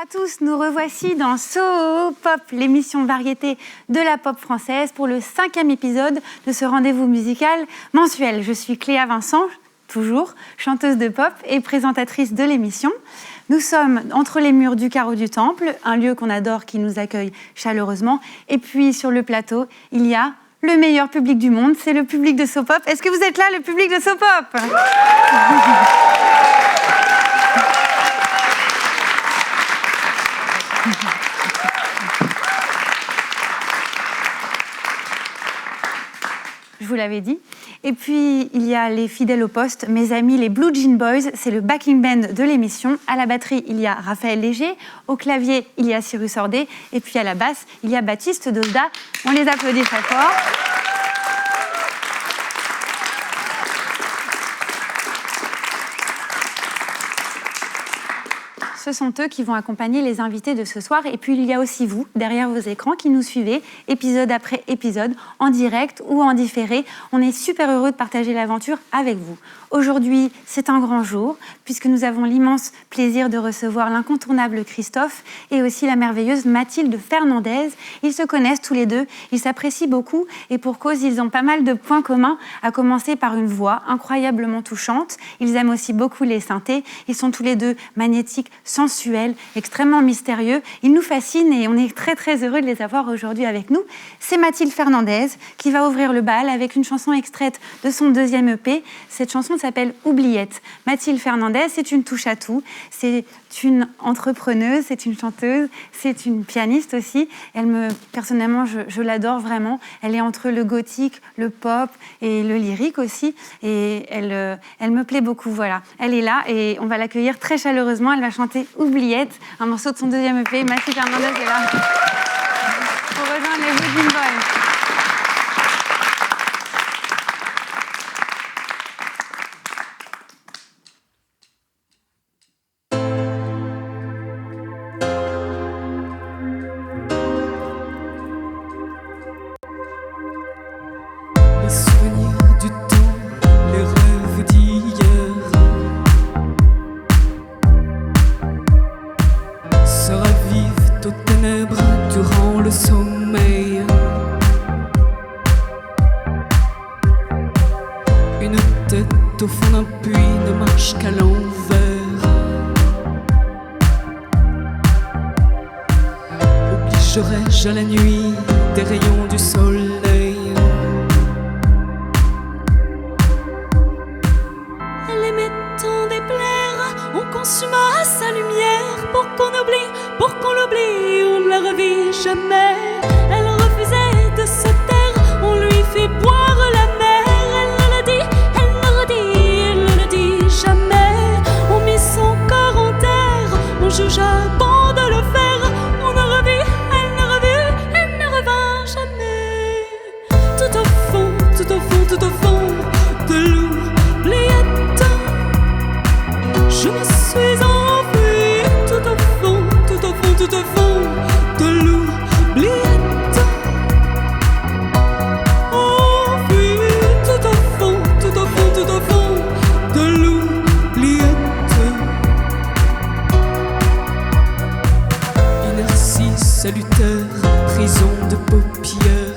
à tous, nous revoici dans So Pop, l'émission variété de la pop française pour le 5e épisode de ce rendez-vous musical mensuel. Je suis Cléa Vincent, toujours chanteuse de pop et présentatrice de l'émission. Nous sommes entre les murs du Carreau du Temple, un lieu qu'on adore qui nous accueille chaleureusement. Et puis sur le plateau, il y a le meilleur public du monde, c'est le public de So Pop. Est-ce que vous êtes là, le public de So Pop ? Je vous l'avais dit. Et puis, il y a les fidèles au poste, mes amis, les Blue Jean Boys. C'est le backing band de l'émission. À la batterie, il y a Raphaël Léger. Au clavier, il y a Cyrus Ordé. Et puis à la basse, il y a Baptiste Dosda. On les applaudit très fort. Ce sont eux qui vont accompagner les invités de ce soir. Et puis, il y a aussi vous, derrière vos écrans, qui nous suivez, épisode après épisode, en direct ou en différé. On est super heureux de partager l'aventure avec vous. Aujourd'hui, c'est un grand jour, puisque nous avons l'immense plaisir de recevoir l'incontournable Christophe et aussi la merveilleuse Mathilde Fernandez. Ils se connaissent tous les deux, ils s'apprécient beaucoup, et pour cause, ils ont pas mal de points communs, à commencer par une voix incroyablement touchante. Ils aiment aussi beaucoup les synthés. Ils sont tous les deux magnétiques, sensuels, extrêmement mystérieux. Ils nous fascinent et on est très très heureux de les avoir aujourd'hui avec nous. C'est Mathilde Fernandez qui va ouvrir le bal avec une chanson extraite de son 2e EP. Cette chanson s'appelle Oubliette. Mathilde Fernandez, c'est une touche à tout. C'est une entrepreneuse, c'est une chanteuse, c'est une pianiste aussi. Personnellement, je l'adore vraiment. Elle est entre le gothique, le pop et le lyrique aussi. Et elle me plaît beaucoup, voilà. Elle est là et on va l'accueillir très chaleureusement. Elle va chanter Oubliette, un morceau de son 2e EP. Mathilde Fernandez est là pour rejoindre les Blue Jean Boys. À la nuit des rayons du soleil. Elle aimait tant déplaire, on consuma sa lumière pour qu'on l'oublie, on la revit jamais. Elle refusait de se taire, on lui fit boire la mer. Elle ne le dit jamais. On mit son corps en terre, on jugea bon de le faire. On ne revit tout au fond de l'oubliette, je me suis enfuie tout au fond de l'oubliette. Enfuie tout au fond de l'oubliette. Inertie salutaire, prison de paupières.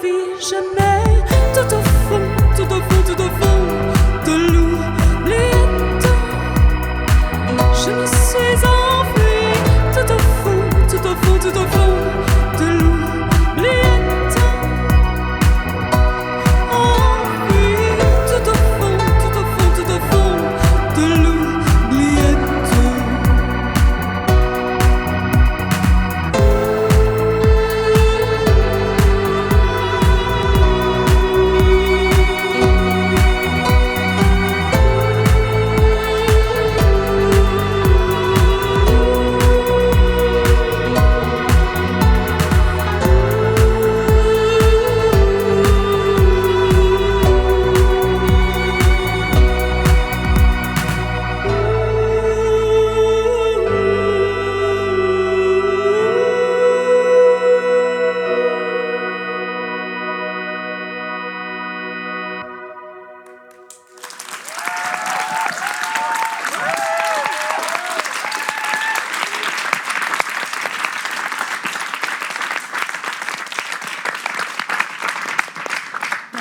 revit jamais. Tout au fond, tout au fond, tout au fond de l'oubliette, je me suis enfuie. Tout au fond, tout au fond, tout au fond de l'oubliette. Enfuie, tout au fond, tout au fond, tout au fond de l'oubliette.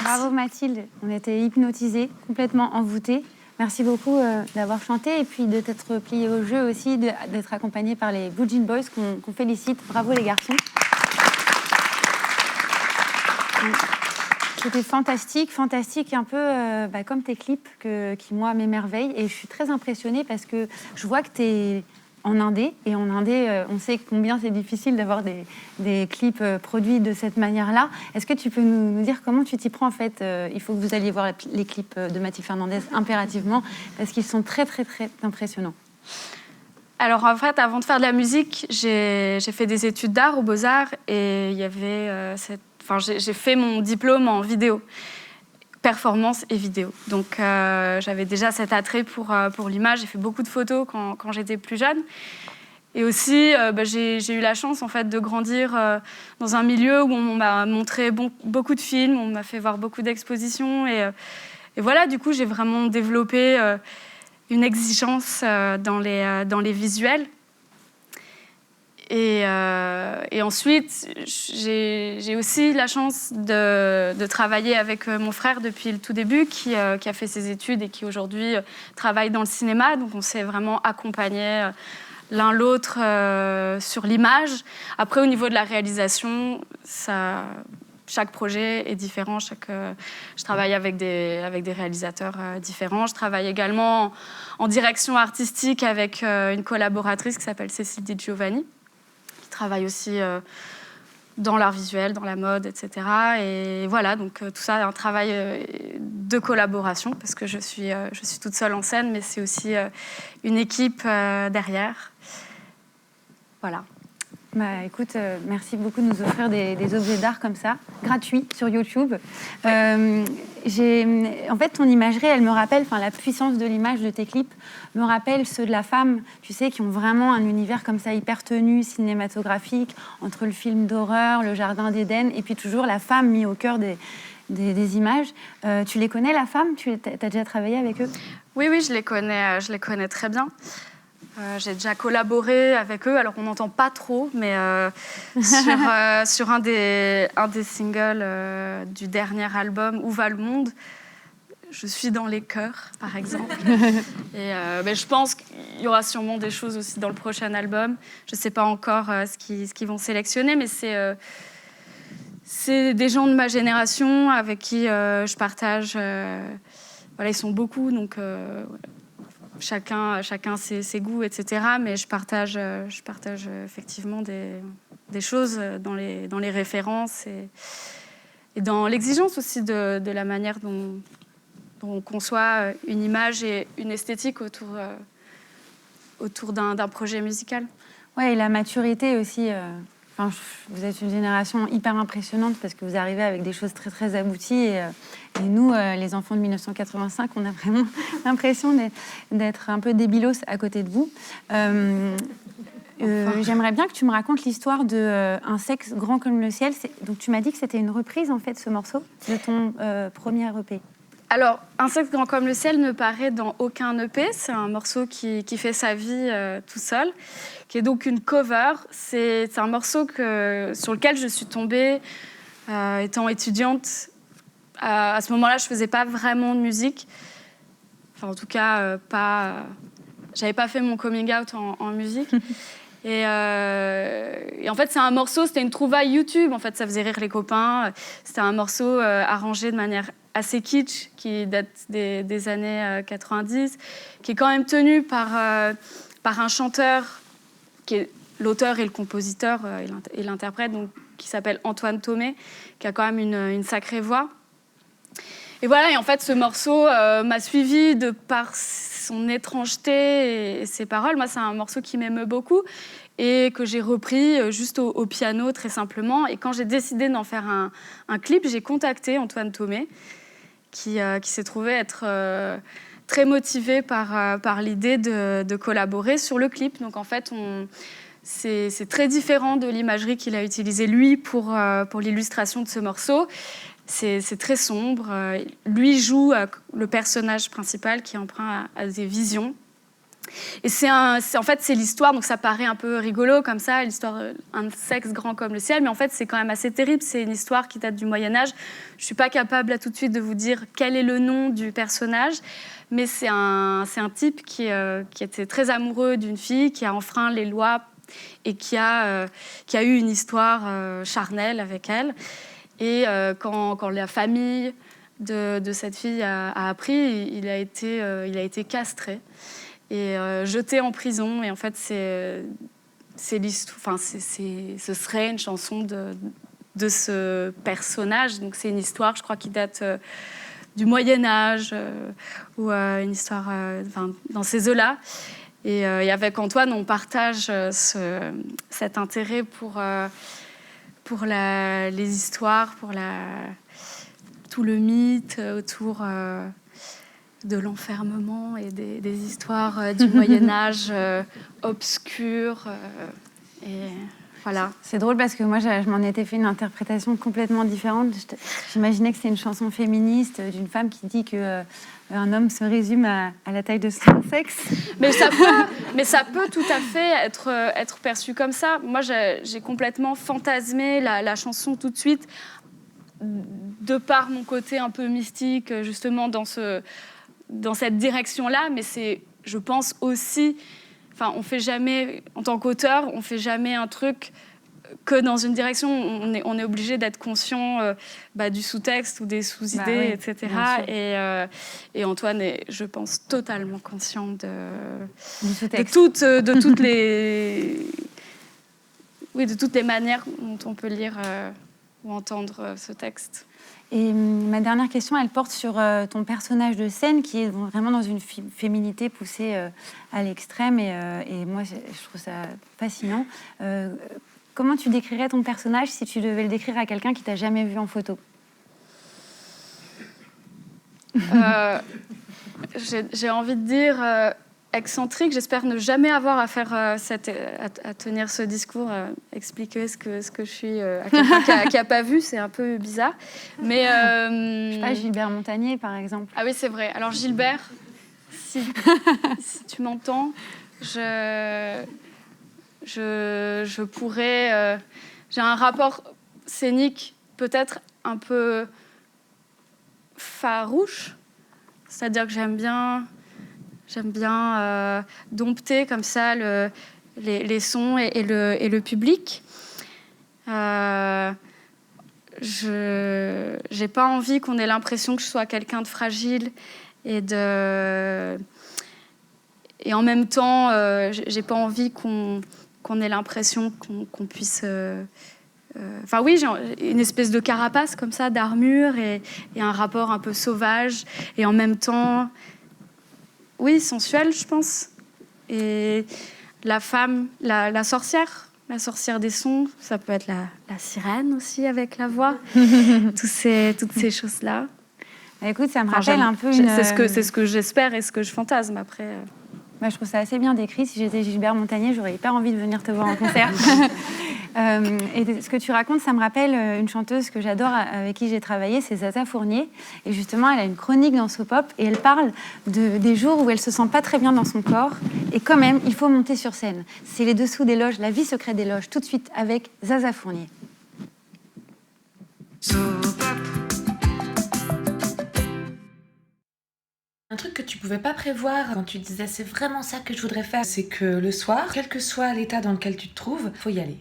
Bravo Mathilde, on était hypnotisés, complètement envoûtés. Merci beaucoup d'avoir chanté et puis de t'être plié au jeu aussi, d'être accompagnée par les Blue Jean Boys qu'on félicite. Bravo les garçons. C'était fantastique, un peu comme tes clips qui moi m'émerveillent. Et je suis très impressionnée parce que je vois que tu es en indé. Et en indé, on sait combien c'est difficile d'avoir des clips produits de cette manière-là. Est-ce que tu peux nous dire comment tu t'y prends en fait? Il faut que vous alliez voir les clips de Mathilde Fernandez impérativement parce qu'ils sont très, très, très impressionnants. Alors en fait, avant de faire de la musique, j'ai fait des études d'art aux Beaux-Arts et il y avait j'ai fait mon diplôme en vidéo, performance et vidéo. Donc j'avais déjà cet attrait pour l'image. J'ai fait beaucoup de photos quand j'étais plus jeune. Et aussi, j'ai eu la chance en fait de grandir dans un milieu où on m'a montré beaucoup de films, on m'a fait voir beaucoup d'expositions et voilà. Du coup, j'ai vraiment développé une exigence dans les visuels. Et ensuite, j'ai aussi la chance de travailler avec mon frère depuis le tout début, qui a fait ses études et qui aujourd'hui travaille dans le cinéma. Donc on s'est vraiment accompagnés l'un l'autre sur l'image. Après, au niveau de la réalisation, chaque projet est différent. Je travaille avec des réalisateurs différents. Je travaille également en direction artistique avec une collaboratrice qui s'appelle Cécile Di Giovanni, qui travaille aussi dans l'art visuel, dans la mode, etc. Et voilà, donc tout ça est un travail de collaboration parce que je suis toute seule en scène, mais c'est aussi une équipe derrière. Voilà. Écoute, merci beaucoup de nous offrir des objets d'art comme ça, gratuits sur YouTube. En fait, ton imagerie, elle me rappelle, la puissance de l'image de tes clips me rappelle ceux de la femme, tu sais, qui ont vraiment un univers comme ça hyper tenu, cinématographique, entre le film d'horreur, le jardin d'Éden, et puis toujours la femme mise au cœur des images. Tu les connais, la femme? Tu as déjà travaillé avec eux? Oui, je les connais très bien. J'ai déjà collaboré avec eux, alors on n'entend pas trop, mais sur un des singles du dernier album, Où va le monde, je suis dans les chœurs, par exemple. Et je pense qu'il y aura sûrement des choses aussi dans le prochain album. Je ne sais pas encore ce qu'ils vont sélectionner, mais c'est des gens de ma génération avec qui je partage. Ils sont beaucoup, donc... Chacun ses goûts, etc. Mais je partage effectivement des choses dans les références et dans l'exigence aussi de la manière dont on conçoit une image et une esthétique autour d'un projet musical. Ouais, et la maturité aussi. Vous êtes une génération hyper impressionnante parce que vous arrivez avec des choses très, très abouties. Et nous, les enfants de 1985, on a vraiment l'impression d'être un peu débilos à côté de vous. J'aimerais bien que tu me racontes l'histoire de Un sexe grand comme le ciel. Donc, tu m'as dit que c'était une reprise, en fait, ce morceau, de ton premier EP. Alors, Un sexe grand comme le ciel ne paraît dans aucun EP. C'est un morceau qui fait sa vie tout seul, qui est donc une cover. C'est un morceau sur lequel je suis tombée Étant étudiante, à ce moment-là, je faisais pas vraiment de musique. Enfin, en tout cas, j'avais pas fait mon coming out en musique. Et en fait, c'est un morceau, c'était une trouvaille YouTube. En fait, ça faisait rire les copains. C'était un morceau arrangé de manière assez kitsch, qui date des années 90, qui est quand même tenu par un chanteur qui est l'auteur et le compositeur et l'interprète, donc, qui s'appelle Antoine Thomé, qui a quand même une sacrée voix. Et voilà, et en fait, ce morceau m'a suivi de par son étrangeté et ses paroles. Moi, c'est un morceau qui m'émeut beaucoup et que j'ai repris juste au piano, très simplement. Et quand j'ai décidé d'en faire un clip, j'ai contacté Antoine Thomé, qui s'est trouvé être très motivé par l'idée de collaborer sur le clip. Donc, en fait, c'est très différent de l'imagerie qu'il a utilisée, lui, pour l'illustration de ce morceau. C'est très sombre. Lui joue le personnage principal qui est emprunt à des visions. Et en fait, c'est l'histoire, donc ça paraît un peu rigolo comme ça, l'histoire d'un sexe grand comme le ciel, mais en fait, c'est quand même assez terrible. C'est une histoire qui date du Moyen-Âge. Je ne suis pas capable là tout de suite de vous dire quel est le nom du personnage, mais c'est un type qui était très amoureux d'une fille, qui a enfreint les lois et qui a eu une histoire charnelle avec elle. Et quand la famille de cette fille a appris, il a été castré et jeté en prison. Et en fait, ce serait une chanson de ce personnage. Donc c'est une histoire, je crois, qui date du Moyen-Âge ou une histoire dans ces eaux-là. Et avec Antoine, on partage cet intérêt pour les histoires, pour tout le mythe autour de l'enfermement et des histoires du Moyen-Âge obscures. Et voilà. C'est drôle parce que moi, je m'en étais fait une interprétation complètement différente. J'imaginais que c'était une chanson féministe d'une femme qui dit que un homme se résume à la taille de son sexe. Mais ça peut tout à fait être perçu comme ça. Moi, j'ai complètement fantasmé la chanson tout de suite, de par mon côté un peu mystique, justement, dans cette direction-là. Mais c'est, je pense aussi... Enfin, on fait jamais, en tant qu'auteur, on fait jamais un truc que dans une direction. On est obligé d'être conscient du sous-texte ou des sous-idées, etc. Et Antoine est, je pense, totalement conscient de toutes les manières dont on peut lire ou entendre ce texte. Et ma dernière question, elle porte sur ton personnage de scène qui est vraiment dans une féminité poussée à l'extrême. Et moi, je trouve ça fascinant. Comment tu décrirais ton personnage si tu devais le décrire à quelqu'un qui t'a jamais vu en photo ? J'ai envie de dire excentrique. J'espère ne jamais avoir à faire à tenir ce discours, expliquer ce que je suis à quelqu'un qui n'a pas vu. C'est un peu bizarre. Mais, je sais pas, Gilbert Montagné, par exemple. Ah oui, c'est vrai. Alors Gilbert, si tu m'entends, je pourrais... j'ai un rapport scénique peut-être un peu farouche. C'est-à-dire que j'aime bien dompter comme ça les sons et le public. Je n'ai pas envie qu'on ait l'impression que je sois quelqu'un de fragile et en même temps, j'ai pas envie qu'on ait l'impression qu'on puisse... Enfin oui, j'ai une espèce de carapace comme ça, d'armure et un rapport un peu sauvage et en même temps... Oui, sensuelle, je pense. Et la femme, la sorcière des sons, ça peut être la sirène aussi avec la voix. toutes ces choses-là. Écoute, ça me rappelle un peu C'est ce que j'espère et ce que je fantasme après. Moi, je trouve ça assez bien décrit. Si j'étais Gilbert Montagné, j'aurais hyper envie de venir te voir en concert. Et ce que tu racontes, ça me rappelle une chanteuse que j'adore, avec qui j'ai travaillé, c'est Zaza Fournier. Et justement, elle a une chronique dans Sopop et elle parle des jours où elle se sent pas très bien dans son corps. Et quand même, il faut monter sur scène. C'est les dessous des loges, la vie secrète des loges, tout de suite avec Zaza Fournier. Un truc que tu pouvais pas prévoir quand tu disais c'est vraiment ça que je voudrais faire, c'est que le soir, quel que soit l'état dans lequel tu te trouves, faut y aller.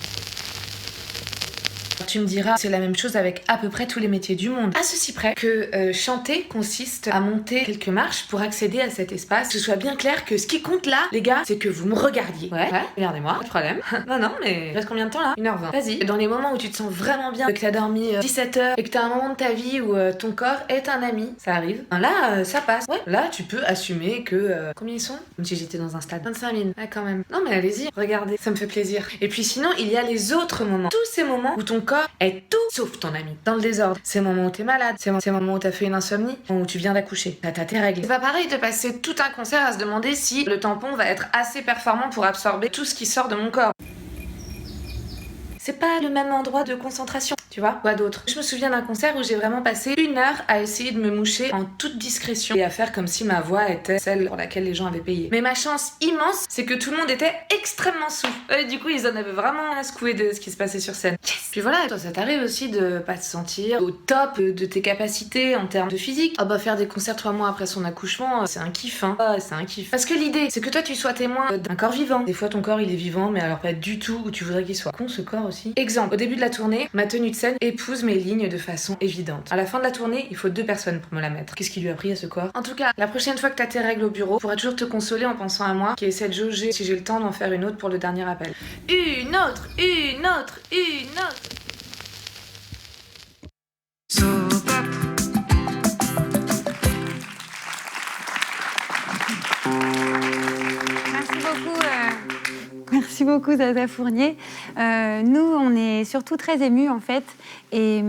Tu me diras, c'est la même chose avec à peu près tous les métiers du monde. À ceci près que chanter consiste à monter quelques marches pour accéder à cet espace. Que ce soit bien clair que ce qui compte là, les gars, c'est que vous me regardiez. Ouais, regardez-moi, pas de problème. non, mais il reste combien de temps là 1h20. Vas-y. Dans les moments où tu te sens vraiment bien, que t'as dormi 17 heures et que t'as un moment de ta vie où ton corps est un ami, ça arrive. Là, ça passe. Ouais, là, tu peux assumer que... combien ils sont Comme si j'étais dans un stade. 25 000. Ah, quand même. Non, mais allez-y, regardez. Ça me fait plaisir. Et puis sinon, il y a les autres moments. Tous ces moments où ton corps est tout sauf ton ami. Dans le désordre. Ces moments où t'es malade. Ces moments où t'as fait une insomnie. Où tu viens d'accoucher. T'as tes règles. C'est pas pareil de passer tout un concert à se demander si le tampon va être assez performant pour absorber tout ce qui sort de mon corps. C'est pas le même endroit de concentration, tu vois, quoi d'autre. Je me souviens d'un concert où j'ai vraiment passé 1 heure à essayer de me moucher en toute discrétion et à faire comme si ma voix était celle pour laquelle les gens avaient payé. Mais ma chance immense, c'est que tout le monde était extrêmement sous. Et du coup, ils en avaient vraiment à secouer de ce qui se passait sur scène. Yes. Puis voilà, toi, ça t'arrive aussi de pas te sentir au top de tes capacités en termes de physique. Ah bah faire des concerts 3 mois après son accouchement, c'est un kiff, hein. Ah, c'est un kiff. Parce que l'idée, c'est que toi, tu sois témoin d'un corps vivant. Des fois, ton corps, il est vivant, mais alors pas du tout où tu voudrais qu'il soit. Con, ce corps aussi. Exemple, au début de la tournée, ma tenue de scène épouse mes lignes de façon évidente. À la fin de la tournée, il faut 2 personnes pour me la mettre. Qu'est-ce qui lui a pris à ce corps? En tout cas, la prochaine fois que t'as tes règles au bureau, tu pourras toujours te consoler en pensant à moi qui essaie de jauger si j'ai le temps d'en faire une autre pour le dernier appel. Une autre. Merci beaucoup, Zaza Fournier. Nous, on est surtout très émus, en fait, et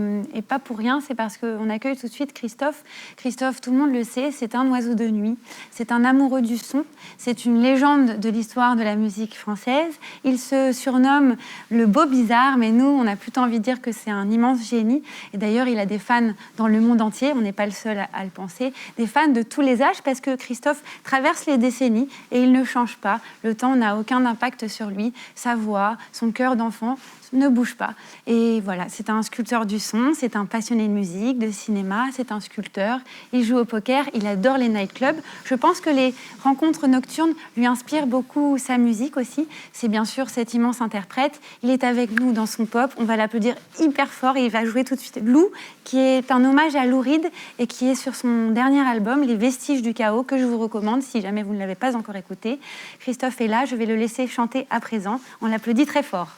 pas pour rien, c'est parce qu'on accueille tout de suite Christophe. Christophe, tout le monde le sait, c'est un oiseau de nuit, c'est un amoureux du son, c'est une légende de l'histoire de la musique française. Il se surnomme le beau bizarre, mais nous, on a plutôt envie de dire que c'est un immense génie. Et d'ailleurs, il a des fans dans le monde entier, on n'est pas le seul à le penser, des fans de tous les âges, parce que Christophe traverse les décennies et il ne change pas. Le temps n'a aucun impact sur lui, sa voix, son cœur d'enfant ne bouge pas. Et voilà, c'est un sculpteur du son, c'est un passionné de musique, de cinéma, c'est un sculpteur. Il joue au poker, il adore les nightclubs. Je pense que les rencontres nocturnes lui inspirent beaucoup sa musique aussi. C'est bien sûr cet immense interprète. Il est avec nous dans son pop. On va l'applaudir hyper fort et il va jouer tout de suite Lou, qui est un hommage à Lou Reed et qui est sur son dernier album, Les Vestiges du Chaos, que je vous recommande si jamais vous ne l'avez pas encore écouté. Christophe est là, je vais le laisser chanter à présent. On l'applaudit très fort.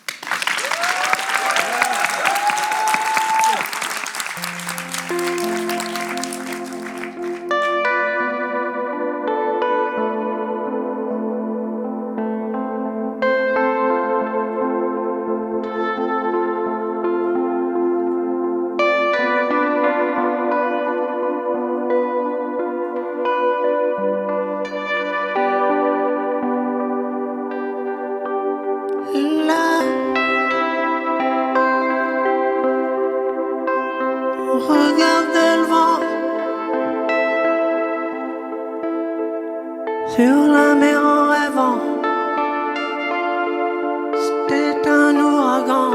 Regardez le vent sur la mer en rêvant. C'était un ouragan.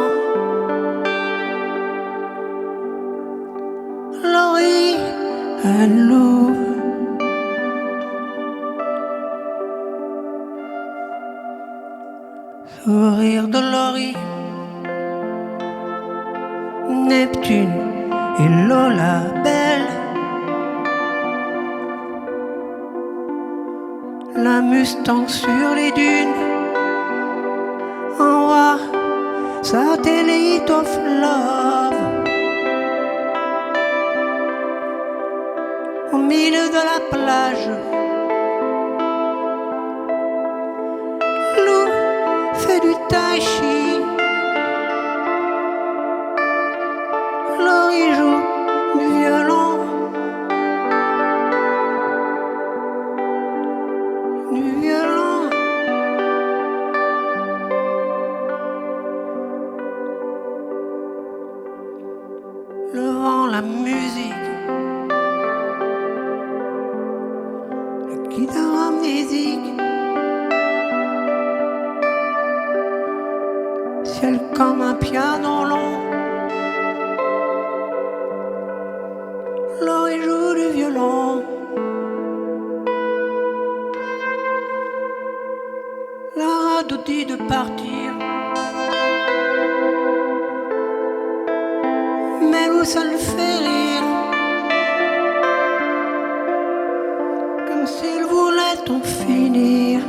Laurie, un loup. Sourire de Laurie, Neptune et Lola belle. La Mustang sur les dunes, en roi, satellite of love. Au milieu de la plage, Lou fait du tai chi. Laurie joue du violon, du violon. Le vent, la musique, la guitare amnésique, ciel comme un piano long. dit de partir. Mais nous, ça le fait rire. Comme s'il voulait en finir.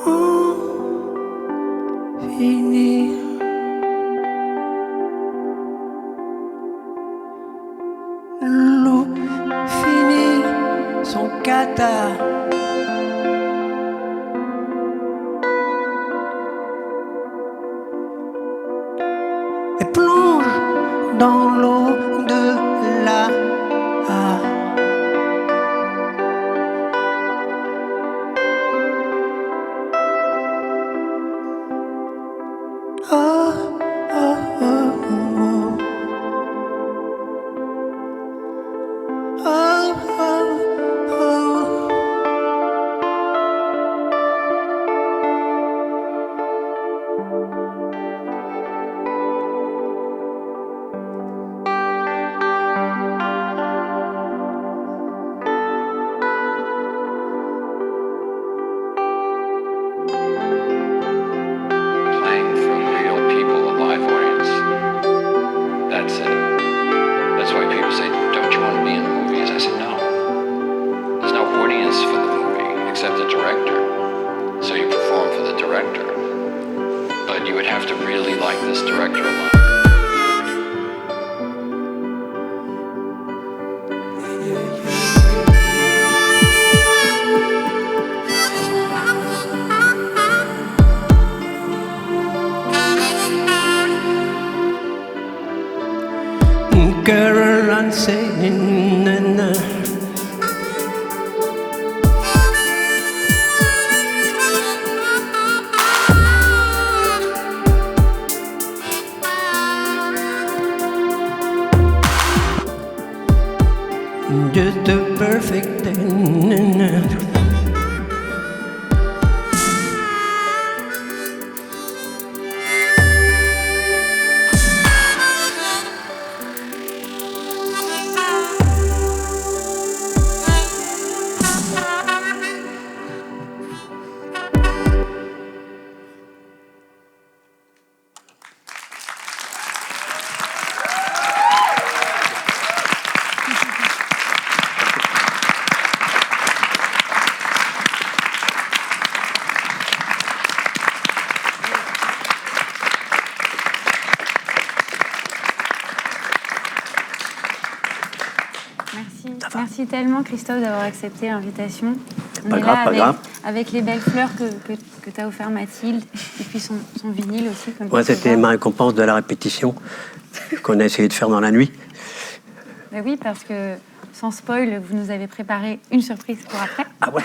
En finir. L'eau finit son cathare. Et plonge dans l'eau de la oh, oh, oh, oh. Oh, oh, oh. Playing for real people, a live audience. That's it. That's why people say, don't you want to be in movies? I said, no. There's no audience for the movie except the director. So you perform for the director. But you would have to really like this director a lot. Caroline saying na na. Just a perfect day. Na, na. Merci tellement, Christophe, d'avoir accepté l'invitation. On Pas est grave, là pas avec, grave. avec les belles fleurs que t'as offert Mathilde, et puis son vinyle aussi. Comme Ouais, tu peux c'était voir. ma récompense de la répétition qu'on a essayé de faire dans la nuit. Ben oui, parce que sans spoil, vous nous avez préparé une surprise pour après. Ah ouais.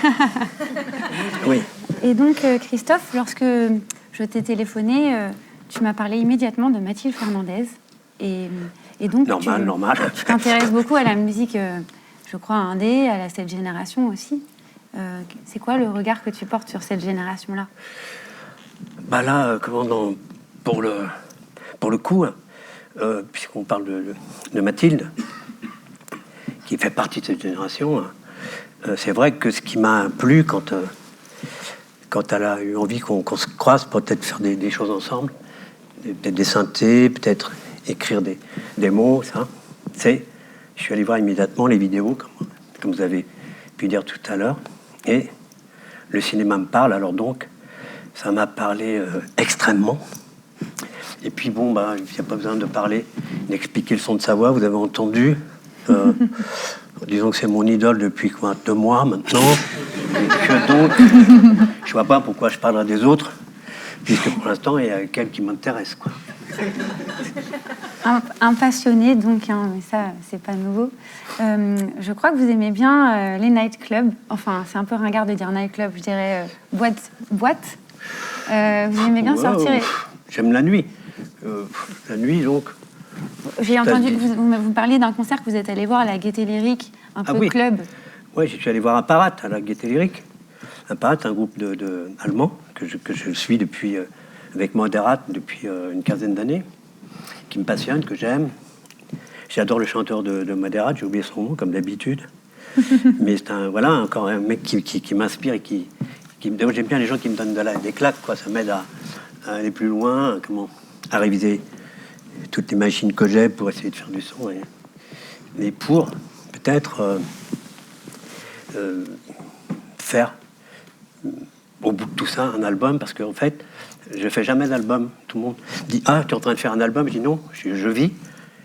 Oui. Et donc, Christophe, lorsque je t'ai téléphoné, tu m'as parlé immédiatement de Mathilde Fernandez. Et donc, Normal. tu t'intéresses beaucoup à la musique, je crois, indé, à cette génération aussi. C'est quoi le regard que tu portes sur cette génération-là? Bah là, pour le coup, puisqu'on parle de Mathilde, qui fait partie de cette génération, c'est vrai que ce qui m'a plu quand elle a eu envie qu'on se croise pour peut-être faire des choses ensemble, peut-être des synthés, peut-être écrire des mots, ça, je suis allé voir immédiatement les vidéos, comme vous avez pu dire tout à l'heure, et le cinéma me parle, alors donc, ça m'a parlé extrêmement. Et puis bon, il n'y a pas besoin de parler, d'expliquer le son de sa voix, vous avez entendu. Disons que c'est mon idole depuis 2 mois maintenant. Et que donc, je vois pas pourquoi je parlerai des autres, puisque pour l'instant, il y a quelqu'un qui m'intéresse, quoi. Un passionné, donc, hein, mais ça, c'est pas nouveau. Je crois que vous aimez bien les nightclubs. Enfin, c'est un peu ringard de dire nightclub, je dirais boîte. Vous aimez bien sortir et... J'aime la nuit. La nuit, donc... J'ai entendu que vous parliez d'un concert que vous êtes allé voir à la Gaîté Lyrique, un peu club. Oui, je suis allé voir Apparat à la Gaîté Lyrique. Apparat, un groupe de allemands que je suis depuis, avec Moderat depuis une quinzaine d'années, qui me passionne, que j'aime. J'adore le chanteur de Moderat, j'ai oublié son nom, comme d'habitude. Mais c'est encore un mec qui m'inspire et j'aime bien les gens qui me donnent des claques, quoi. Ça m'aide à aller plus loin, à réviser toutes les machines que j'ai pour essayer de faire du son. Mais pour peut-être faire au bout de tout ça un album, parce qu'en fait, je fais jamais d'album. Tout le monde dit tu es en train de faire un album. Je dis non, je vis,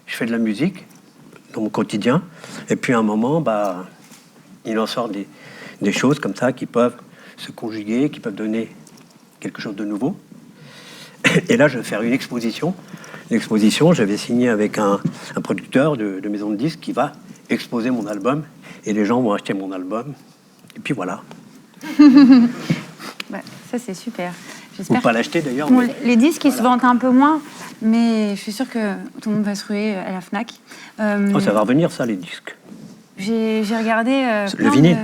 je fais de la musique dans mon quotidien, et puis à un moment, il en sort des choses comme ça qui peuvent se conjuguer, qui peuvent donner quelque chose de nouveau. Et là, je vais faire une exposition. Je vais signer avec un producteur de maison de disques qui va exposer mon album, et les gens vont acheter mon album. Et puis voilà. Ça, c'est super. Ou pas l'acheter d'ailleurs. Bon, les disques, ils se vendent un peu moins, mais je suis sûre que tout le monde va se ruer à la Fnac. Ça va revenir, ça, les disques. J'ai regardé... le vinyle.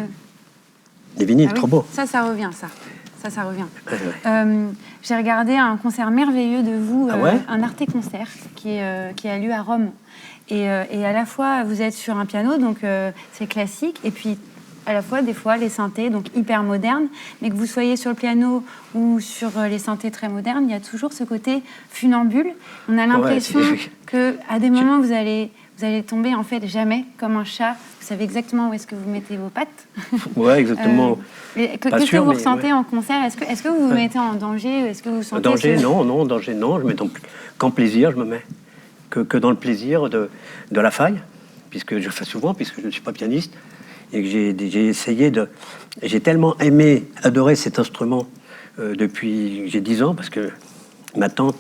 Les vinyles, trop beau. Ça revient, ça revient. Ouais. J'ai regardé un concert merveilleux de vous, Ah ouais un Arte Concert, qui a lieu à Rome. Et à la fois, vous êtes sur un piano, donc c'est classique, et puis à la fois, des fois, les synthés, donc hyper modernes, mais que vous soyez sur le piano ou sur les synthés très modernes, il y a toujours ce côté funambule. On a l'impression qu'à des moments, vous allez tomber, en fait, jamais comme un chat. Vous savez exactement où est-ce que vous mettez vos pattes. Ouais, exactement. Qu'est-ce que vous ressentez en concert ? Est-ce que vous vous mettez en danger ? Est-ce que vous sentez en danger, non. En danger, non. Je me mets qu'en plaisir, je me mets. Que dans le plaisir de la faille, puisque je fais souvent, puisque je ne suis pas pianiste, et que j'ai essayé de... J'ai tellement adoré cet instrument depuis que j'ai 10 ans, parce que ma tante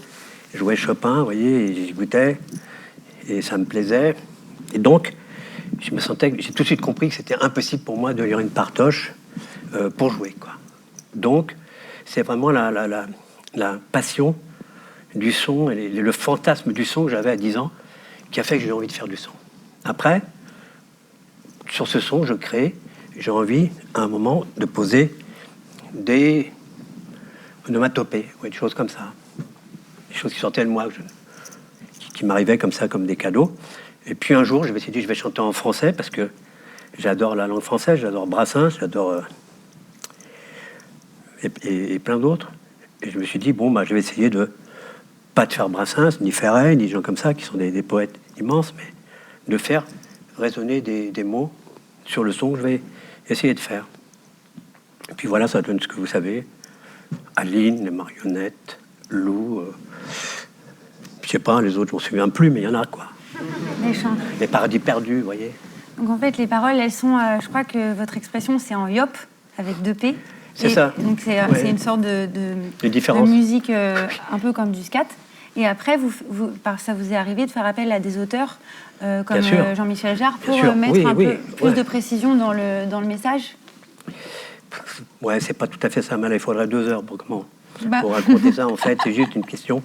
jouait Chopin, vous voyez, et j'écoutais, et ça me plaisait. Et donc, j'ai tout de suite compris que c'était impossible pour moi de lire une partoche pour jouer, quoi. Donc, c'est vraiment la passion du son et le fantasme du son que j'avais à 10 ans qui a fait que j'ai envie de faire du son. Après, sur ce son, je crée, j'ai envie, à un moment, de poser des onomatopées, des choses comme ça. Des choses qui sortaient de moi, qui m'arrivaient comme ça, comme des cadeaux. Et puis un jour, je me suis dit, je vais chanter en français, parce que j'adore la langue française, j'adore Brassens, j'adore... et plein d'autres. Et je me suis dit, je vais essayer de pas de faire Brassens, ni Ferret, ni des gens comme ça, qui sont des poètes immenses, mais de faire résonner des mots sur le son que je vais essayer de faire. Et puis voilà, ça donne ce que vous savez. Aline, les marionnettes, Lou, je sais pas, les autres, je m'en souviens plus, mais il y en a, quoi. Les chants. Les paradis perdus, vous voyez. Donc en fait, les paroles, elles sont... je crois que votre expression, c'est en yop, avec 2 P. C'est ça. Donc c'est une sorte de musique un peu comme du scat. Et après, ça vous est arrivé de faire appel à des auteurs comme Jean-Michel Jarre pour mettre un peu plus de précision dans le message. Ouais, c'est pas tout à fait ça, mais là, il faudrait 2 heures pour raconter ça. En fait, c'est juste une question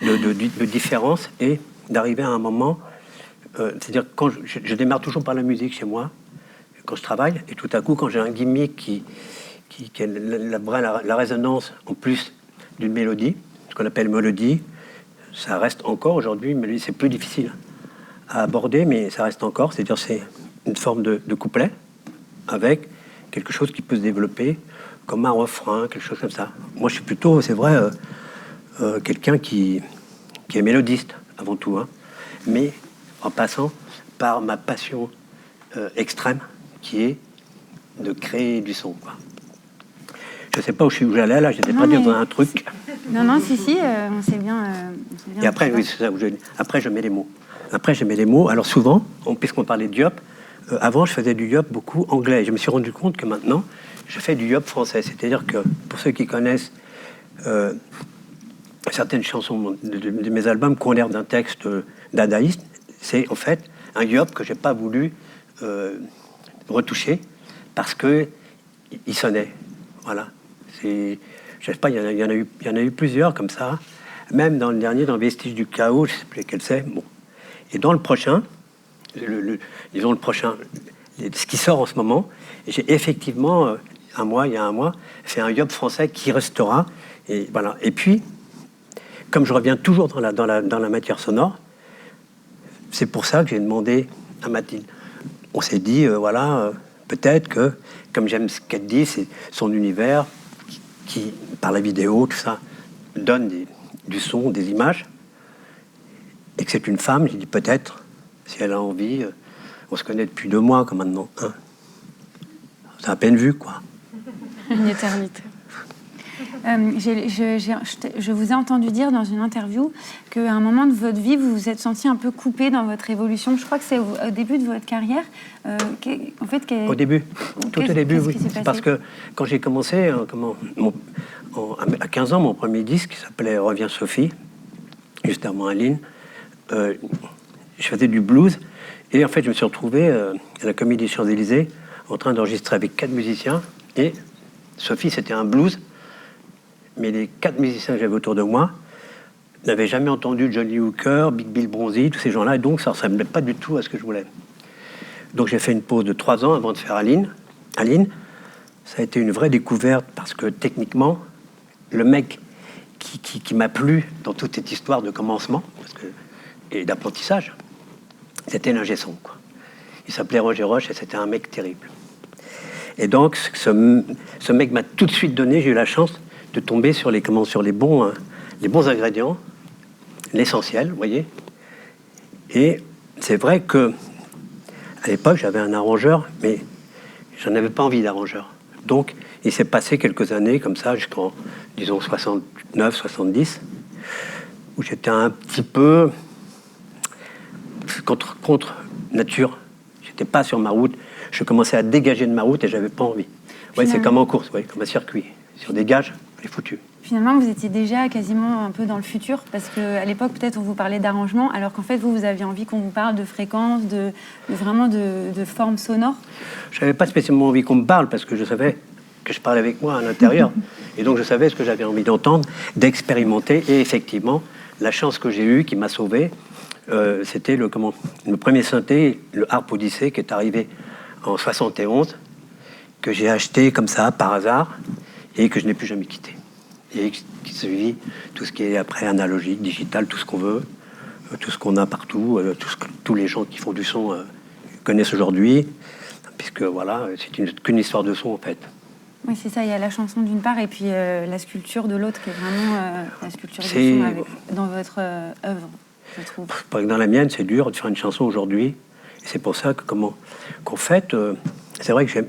de différence et d'arriver à un moment... c'est-à-dire, quand je démarre toujours par la musique chez moi, quand je travaille, et tout à coup, quand j'ai un gimmick qui a la résonance en plus d'une mélodie, ce qu'on appelle mélodie, ça reste encore aujourd'hui, mais c'est plus difficile à aborder, mais ça reste encore, c'est-à-dire c'est une forme de couplet avec quelque chose qui peut se développer comme un refrain, quelque chose comme ça. Moi, je suis plutôt, c'est vrai, quelqu'un qui est mélodiste avant tout, hein, mais en passant par ma passion extrême, qui est de créer du son, quoi. Je sais pas où j'allais là, j'étais pas dire dans un truc. Non, si, on sait bien. Et après, oui, c'est ça. Après, je mets les mots. Alors souvent, puisqu'on parlait de yop, avant, je faisais du yop beaucoup anglais. Je me suis rendu compte que maintenant, je fais du yop français. C'est-à-dire que pour ceux qui connaissent certaines chansons de mes albums qui ont l'air d'un texte dadaïste, c'est en fait un yop que j'ai pas voulu retoucher parce que il sonnait. Voilà. Je sais pas, il y en a eu plusieurs comme ça. Même dans le dernier, dans Vestiges du chaos, je sais plus lequel c'est. Bon. Et dans le prochain, disons le prochain, ce qui sort en ce moment, j'ai effectivement il y a un mois, fait un yop français qui restera. Et voilà. Et puis, comme je reviens toujours dans la matière sonore, c'est pour ça que j'ai demandé à Mathilde. On s'est dit, peut-être que, comme j'aime ce qu'elle dit, c'est son univers qui, par la vidéo, tout ça, donne du son, des images, et que c'est une femme. J'ai dit peut-être, si elle a envie, on se connaît depuis 2 mois comme maintenant. Hein. C'est à peine vu, quoi. Une éternité. Je vous ai entendu dire dans une interview qu'à un moment de votre vie, vous vous êtes senti un peu coupé dans votre évolution. Je crois que c'est au début de votre carrière. En fait, Au début, tout au début, oui. Qui s'est passé? Parce que quand j'ai commencé, à 15 ans, mon premier disque qui s'appelait Reviens Sophie, juste avant Aline, je faisais du blues. Et en fait, je me suis retrouvé à la Comédie des Champs-Élysées en train d'enregistrer avec 4 musiciens. Et Sophie, c'était un blues. Mais les 4 musiciens que j'avais autour de moi n'avaient jamais entendu Johnny Hooker, Big Bill Bronzy, tous ces gens-là. Et donc, ça ne ressemblait pas du tout à ce que je voulais. Donc, j'ai fait une pause de 3 ans avant de faire Aline. Aline, ça a été une vraie découverte parce que techniquement, le mec qui m'a plu dans toute cette histoire de commencement et d'apprentissage, c'était l'ingé son, quoi. Il s'appelait Roger Roche et c'était un mec terrible. Et donc, ce mec m'a tout de suite donné, j'ai eu la chance de tomber sur les bons ingrédients, l'essentiel, vous voyez. Et c'est vrai que à l'époque, j'avais un arrangeur, mais j'en avais pas envie d'arrangeur. Donc, il s'est passé quelques années comme ça, jusqu'en, disons, 69, 70, où j'étais un petit peu contre nature. J'étais pas sur ma route. Je commençais à dégager de ma route et j'avais pas envie. Ouais, c'est comme en course, ouais, comme un circuit. Si on dégage, on est foutu. Finalement, vous étiez déjà quasiment un peu dans le futur, parce qu'à l'époque, peut-être, on vous parlait d'arrangement, alors qu'en fait, vous aviez envie qu'on vous parle de fréquences, vraiment de formes sonores. Je n'avais pas spécialement envie qu'on me parle, parce que je savais que je parlais avec moi à l'intérieur. Et donc, je savais ce que j'avais envie d'entendre, d'expérimenter. Et effectivement, la chance que j'ai eue, qui m'a sauvé, c'était le premier synthé, le Harp Odyssey, qui est arrivé en 71, que j'ai acheté comme ça, par hasard, et que je n'ai plus jamais quitté. Et qui suit tout ce qui est après analogique, digital, tout ce qu'on veut, tout ce qu'on a partout, tout ce que tous les gens qui font du son connaissent aujourd'hui, puisque voilà, c'est qu'une histoire de son en fait. Oui, c'est ça, il y a la chanson d'une part et puis la sculpture de l'autre, qui est vraiment la sculpture du son dans votre œuvre, je trouve. Dans la mienne, c'est dur de faire une chanson aujourd'hui, et c'est pour ça qu'en fait, c'est vrai que j'aime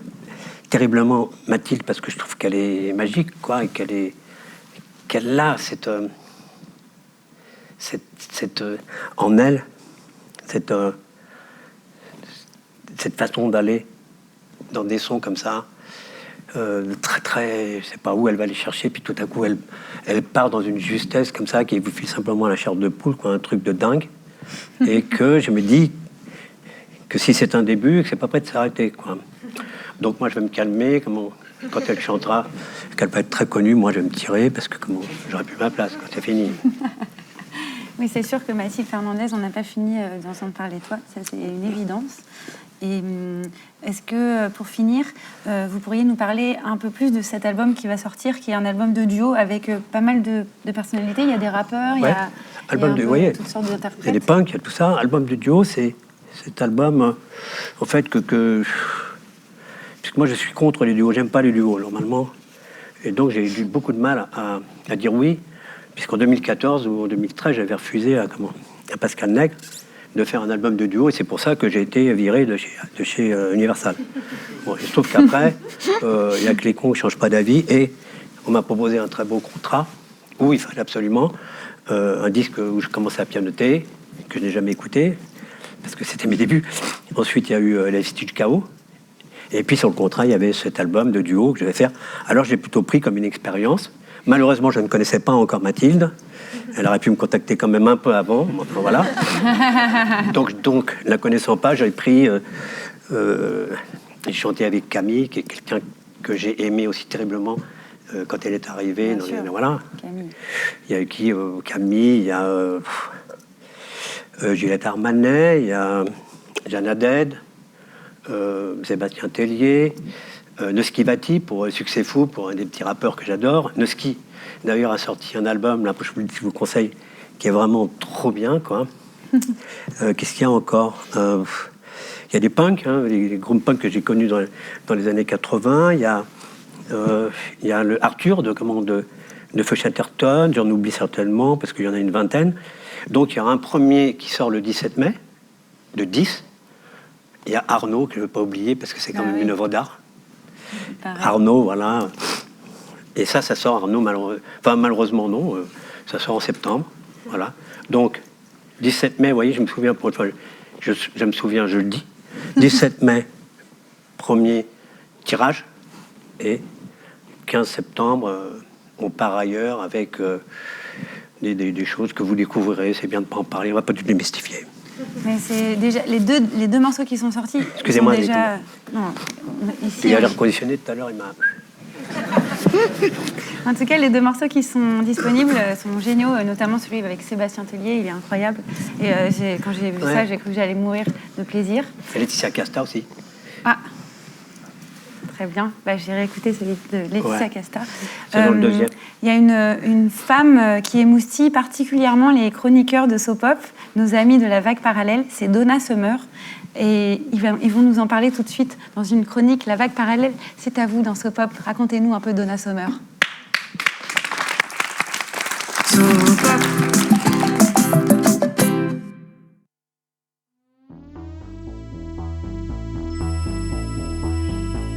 terriblement Mathilde, parce que je trouve qu'elle est magique, quoi, et qu'elle a cette en elle, cette façon d'aller dans des sons comme ça, très, je sais pas où elle va les chercher, puis tout à coup elle part dans une justesse comme ça qui vous fait simplement la chair de poule, quoi, un truc de dingue, et que je me dis que si c'est un début, que c'est pas prêt de s'arrêter, quoi. Donc moi je vais me calmer, quand elle chantera, qu'elle va être très connue, moi je vais me tirer parce que j'aurai plus ma place quand c'est fini. Oui, c'est sûr que Mathilde Fernandez, on n'a pas fini d'entendre parler de toi, ça c'est une évidence. Et est-ce que, pour finir, vous pourriez nous parler un peu plus de cet album qui va sortir, qui est un album de duo avec pas mal de personnalités. Il y a des rappeurs, il y a toutes sortes d'interprètes. Il y a des punks, il y a tout ça. Album de duo, c'est cet album, en fait, puisque moi je suis contre les duos, j'aime pas les duos normalement. Et donc j'ai eu beaucoup de mal à dire oui, puisqu'en 2014 ou en 2013, j'avais refusé à Pascal Nègre de faire un album de duo, et c'est pour ça que j'ai été viré de chez Universal. Bon, il se trouve qu'après, il y a que les cons qui ne changent pas d'avis, et on m'a proposé un très beau contrat où il fallait absolument un disque où je commençais à pianoter, que je n'ai jamais écouté, parce que c'était mes débuts. Ensuite, il y a eu La Vestue du Chaos, et puis sur le contrat, il y avait cet album de duo que je vais faire. Alors, j'ai plutôt pris comme une expérience. Malheureusement, je ne connaissais pas encore Mathilde. Elle aurait pu me contacter quand même un peu avant. Enfin, voilà. Donc, la connaissant pas, j'avais pris... j'ai chanté avec Camille, qui est quelqu'un que j'ai aimé aussi terriblement quand elle est arrivée. Voilà. Camille. Il y a qui Camille, il y a Juliette Armanet, il y a Jeanne Haddad, Sébastien Tellier, Noski Vati pour Succès Fou, pour un des petits rappeurs que j'adore. Noski, d'ailleurs, a sorti un album, là, je vous le conseille, qui est vraiment trop bien, quoi. Qu'est-ce qu'il y a encore ? Il y a des punks, hein, les groupes punks que j'ai connus dans les années 80. Il y a le Arthur de Feu Chatterton, j'en oublie certainement parce qu'il y en a une vingtaine. Donc il y a un premier qui sort le 17 mai, de 10. Il y a Arnaud, que je ne veux pas oublier parce que c'est quand même une œuvre d'art. Pareil. Arnaud, voilà. Et ça sort, Arnaud, malheureusement non, ça sort en septembre. Voilà. Donc, 17 mai, vous voyez, je me souviens, je me souviens, je le dis. 17 mai, premier tirage. Et 15 septembre, on part ailleurs avec des choses que vous découvrirez. C'est bien de ne pas en parler, on ne va pas tout démystifier. Mais c'est déjà les deux morceaux qui sont sortis. Excusez-moi, ils sont déjà... Non, ici, Il y a l'air conditionné tout à l'heure, il m'a... En tout cas, les 2 morceaux qui sont disponibles sont géniaux, notamment celui avec Sébastien Tellier, il est incroyable. Et quand j'ai vu ça, j'ai cru que j'allais mourir de plaisir. Et Laetitia Casta aussi. Ah, très bien. J'irai écouter celui de Laetitia Casta. C'est dans le deuxième. Il y a une femme qui émoustille particulièrement les chroniqueurs de Sopop, nos amis de la vague parallèle, c'est Donna Summer. Et ils vont nous en parler tout de suite dans une chronique. La vague parallèle, c'est à vous dans Sopop. Racontez-nous un peu Donna Summer.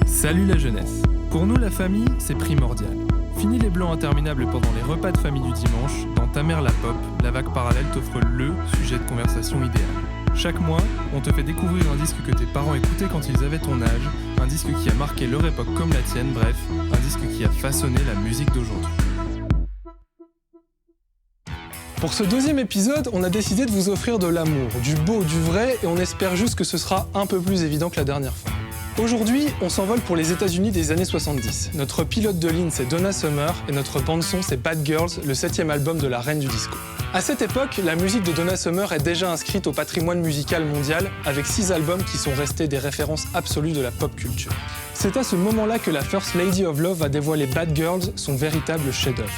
Salut la jeunesse. Pour nous, la famille, c'est primordial. Fini les blancs interminables pendant les repas de famille du dimanche, dans Ta mère la pop, la vague parallèle t'offre le sujet de conversation idéal. Chaque mois, on te fait découvrir un disque que tes parents écoutaient quand ils avaient ton âge, un disque qui a marqué leur époque comme la tienne, bref, un disque qui a façonné la musique d'aujourd'hui. Pour ce 2e épisode, on a décidé de vous offrir de l'amour, du beau, du vrai, et on espère juste que ce sera un peu plus évident que la dernière fois. Aujourd'hui, on s'envole pour les États-Unis des années 70. Notre pilote de ligne, c'est Donna Summer, et notre bande-son, c'est Bad Girls, le 7e album de la reine du disco. À cette époque, la musique de Donna Summer est déjà inscrite au patrimoine musical mondial, avec 6 albums qui sont restés des références absolues de la pop culture. C'est à ce moment-là que la First Lady of Love va dévoiler Bad Girls, son véritable chef-d'œuvre.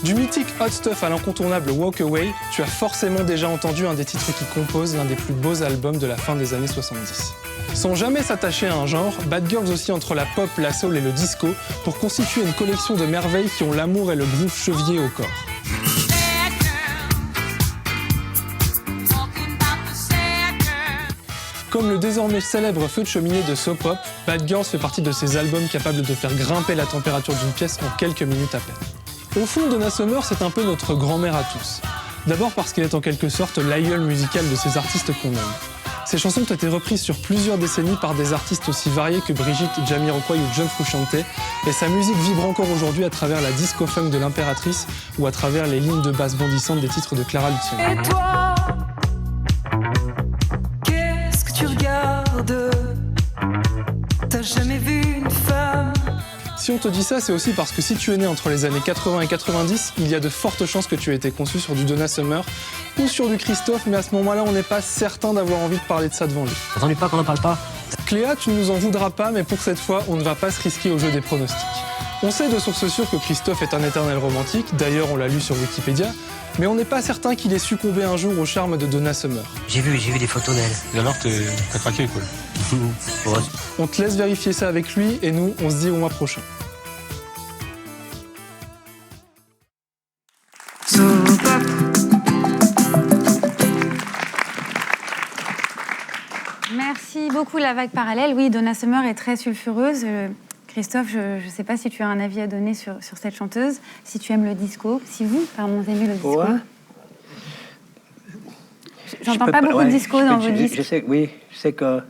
Du mythique Hot Stuff à l'incontournable Walk Away, tu as forcément déjà entendu un des titres qui composent l'un des plus beaux albums de la fin des années 70. Sans jamais s'attacher à un genre, Bad Girls aussi entre la pop, la soul et le disco pour constituer une collection de merveilles qui ont l'amour et le groove chevillés au corps. Comme le désormais célèbre Feu de cheminée de Sopop, Bad Girls fait partie de ces albums capables de faire grimper la température d'une pièce en quelques minutes à peine. Au fond, Donna Summer, c'est un peu notre grand-mère à tous. D'abord parce qu'elle est en quelque sorte l'aïeule musicale de ces artistes qu'on aime. Ses chansons ont été reprises sur plusieurs décennies par des artistes aussi variés que Brigitte, Jamiroquai ou John Frusciante, et sa musique vibre encore aujourd'hui à travers la disco-funk de l'Impératrice ou à travers les lignes de basse bondissantes des titres de Clara Luciani. Et toi, qu'est-ce que tu regardes? T'as jamais vu une femme? Si on te dit ça, c'est aussi parce que si tu es né entre les années 80 et 90, il y a de fortes chances que tu aies été conçu sur du Donna Summer ou sur du Christophe, mais à ce moment-là, on n'est pas certain d'avoir envie de parler de ça devant lui. T'entends pas qu'on n'en parle pas? Cléa, tu ne nous en voudras pas, mais pour cette fois, on ne va pas se risquer au jeu des pronostics. On sait de sources sûres que Christophe est un éternel romantique, d'ailleurs on l'a lu sur Wikipédia, mais on n'est pas certain qu'il ait succombé un jour au charme de Donna Summer. J'ai vu des photos d'elle. Et alors, t'as craqué, quoi. Ouais. On te laisse vérifier ça avec lui, et nous, on se dit au mois prochain. Merci beaucoup, la vague parallèle. Oui, Donna Summer est très sulfureuse. Christophe, je ne sais pas si tu as un avis à donner sur cette chanteuse, si tu aimes le disco, si vous, pardon, aimez le disco. Ouais. J'entends pas beaucoup de disco dans vos disques. Je sais que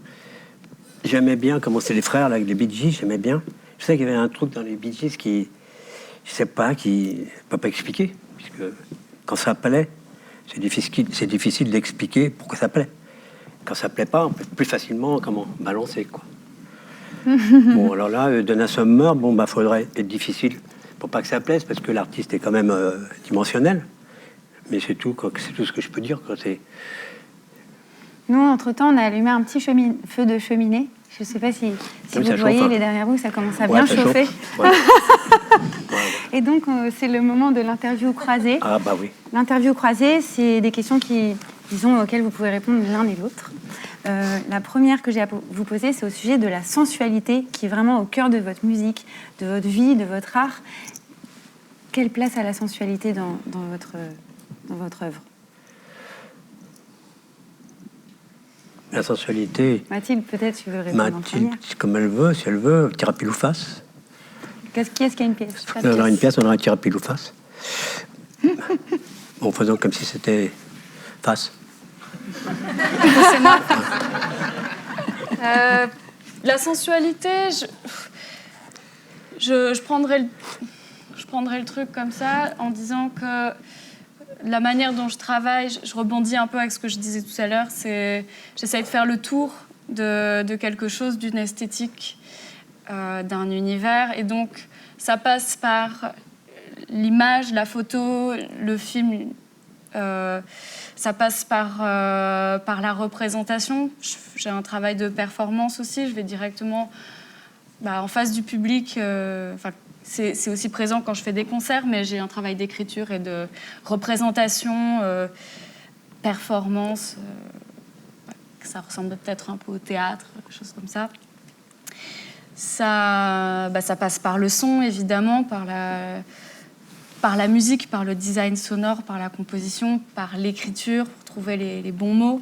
j'aimais bien comment c'est les frères là, avec les Bee Gees, j'aimais bien. Je sais qu'il y avait un truc dans les Bee Gees qui, je sais pas, qui ne peut pas expliquer, puisque quand ça plaît, c'est difficile d'expliquer pourquoi ça plaît. Quand ça plaît pas, on peut plus facilement balancer, quoi. Bon, alors là, Donna Summer, faudrait être difficile pour pas que ça plaise, parce que l'artiste est quand même dimensionnel. Mais c'est tout ce que je peux dire. Nous, entre-temps, on a allumé un petit feu de cheminée. Je ne sais pas si vous le voyez, il est derrière vous, ça commence à bien chauffer. Ouais. Et donc, c'est le moment de l'interview croisée. Ah bah oui. L'interview croisée, c'est des questions auxquelles vous pouvez répondre l'un et l'autre. La première que j'ai à vous poser, c'est au sujet de la sensualité qui est vraiment au cœur de votre musique, de votre vie, de votre art. Quelle place a la sensualité dans votre œuvre? La sensualité. Mathilde, peut-être tu veux répondre en Mathilde, première. comme elle veut, si elle veut, tire à pile ou face. Qui est-ce qui a une pièce? Si on aurait une pièce, on aurait tiré à pile ou face. En faisant comme si c'était face. C'est moi. La sensualité, je prendrais le truc comme ça en disant que la manière dont je travaille, je rebondis un peu avec ce que je disais tout à l'heure, c'est j'essaie de faire le tour de quelque chose, d'une esthétique, d'un univers, et donc ça passe par l'image, la photo, le film. Ça passe par la représentation. J'ai un travail de performance aussi. Je vais directement en face du public. C'est aussi présent quand je fais des concerts, mais j'ai un travail d'écriture et de représentation, performance. Ça ressemble peut-être un peu au théâtre, quelque chose comme ça. Ça passe par le son, évidemment, par la musique, par le design sonore, par la composition, par l'écriture, pour trouver les bons mots.